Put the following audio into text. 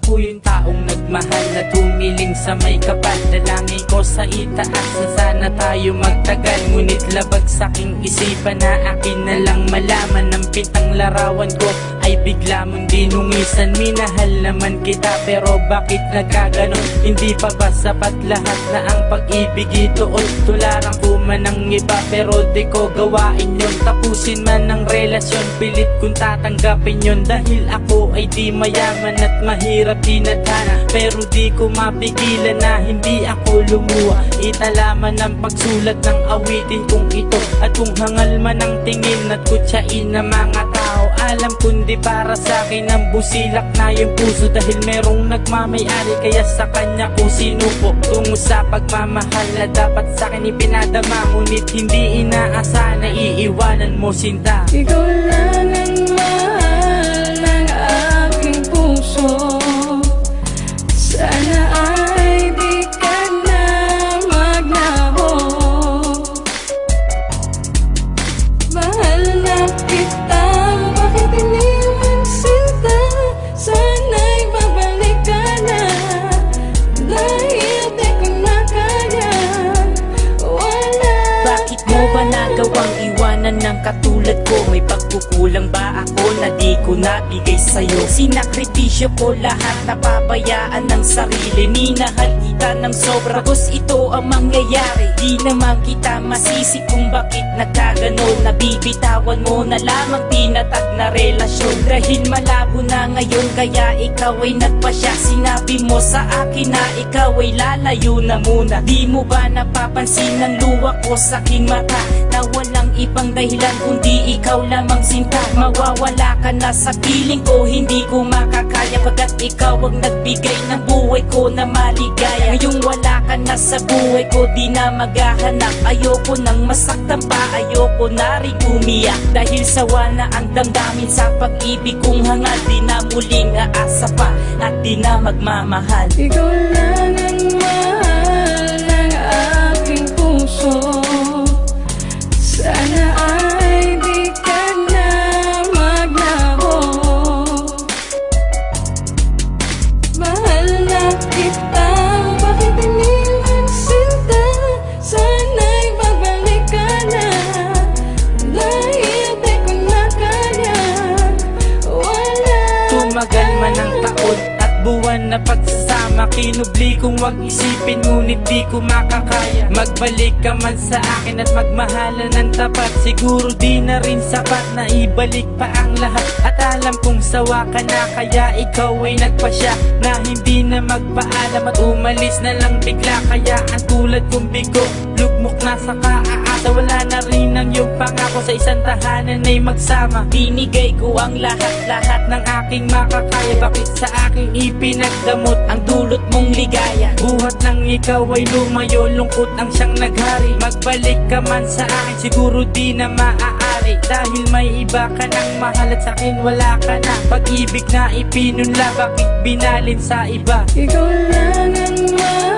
ako yung taong nagmahal at humiling sa may kapal. Dalangin ko sa itaas na sana tayo magtagal, ngunit labag sa aking isipan na akin na lang malaman. Ang pintang larawan ko ay bigla mong dinungisan. Minahal naman kita pero bakit nagkaganon? Hindi pa ba sapat lahat na ang pag-ibig itoon? Tularan ko man ang iba pero di ko gawain yun. Tapusin man ang relasyon, pilit kong tatanggapin yun. Dahil ako ay di mayaman at mahirap dinadhana, pero di ko mapigilan na hindi ako lumuha. Italaman ang pagsulat ng awitin kong ito, at kung hangal man ang tingin at kutsain ng mga tao, alam kundi para sa akin ang busilak na yung puso. Dahil merong nagmamayari kaya sa kanya ko sinupo. Tungo sa pagmamahal na dapat sa akin ipinadama, ngunit hindi inaasahan na iiwanan mo sinta. Ikaw lang ang mahal ng aking puso. Sana ay di ka na maglaho. Mahal na kita, bakit iniwan sinta? Sana'y babalik ka na, dahil di ko na kaya. Wala. Bakit mo ba nagawang iwanan ng katulad ko? May pagkukulang ba ako na di ko nabigay sa'yo? Sinakripisyo ko lahat, napabayaan ng sarili. Minahal kita ng sobra, tapos ito ang mangyayari. Di naman kita masisi kung bakit nagkaganon. Nabibitawan mo na lamang tinatag na relasyon. Dahil malabo na ngayon kaya ikaw ay nagpasya. Sinabi mo sa akin na ikaw ay lalayo na muna. Di mo ba napapansin ang luwa ko sa aking mata, na walang ibang dahilan kundi ikaw lamang sinta? Mawawala ka na sa piling ko, hindi ko makakaya, pagkat ikaw ang nagbigay ng buhay ko na maligaya. Ngayong wala ka na sa buhay ko, di na maghahanap. Ayoko nang masaktan pa, ayoko na rin umiyak, dahil sawa na ang damdamin sa pag-ibig kong hangal. Di na muling aasa pa at di na magmamahal. Ikaw lang ang mahal ng aking puso. Sana ay di ka na maglaho. Mahal na kita, bakit iniwan sinta? Sana'y babalik ka na, dahil di ko na kaya. Wala. Tumagal man ang taon at buwan na pagsasama, kinubli kong wag isipin ngunit di ko makakaya. Magbalik ka man sa akin at magmahalan ng tapat, siguro di na rin sapat na ibalik pa ang lahat. At alam kong sawa ka na kaya ikaw ay nagpasya na hindi na magpaalam at umalis na lang bigla. Kaya ang tulad kong bigo, lugmok na sa kaaasa, wala na rin ang iyong pangako sa isang tahanan ay magsama. Binigay ko ang lahat-lahat ng aking makakaya, bakit sa aking ipinagdamot ang dulot mong ligaya? Buhat ng ikaw ay lumayo, lungkot ang siyang naghari. Magbalik ka man sa akin, siguro di na maaari, dahil may iba ka nang mahal at sa akin wala ka na. Pag-ibig na ipinunla, bakit binalin sa iba? Ikaw lang ang mahal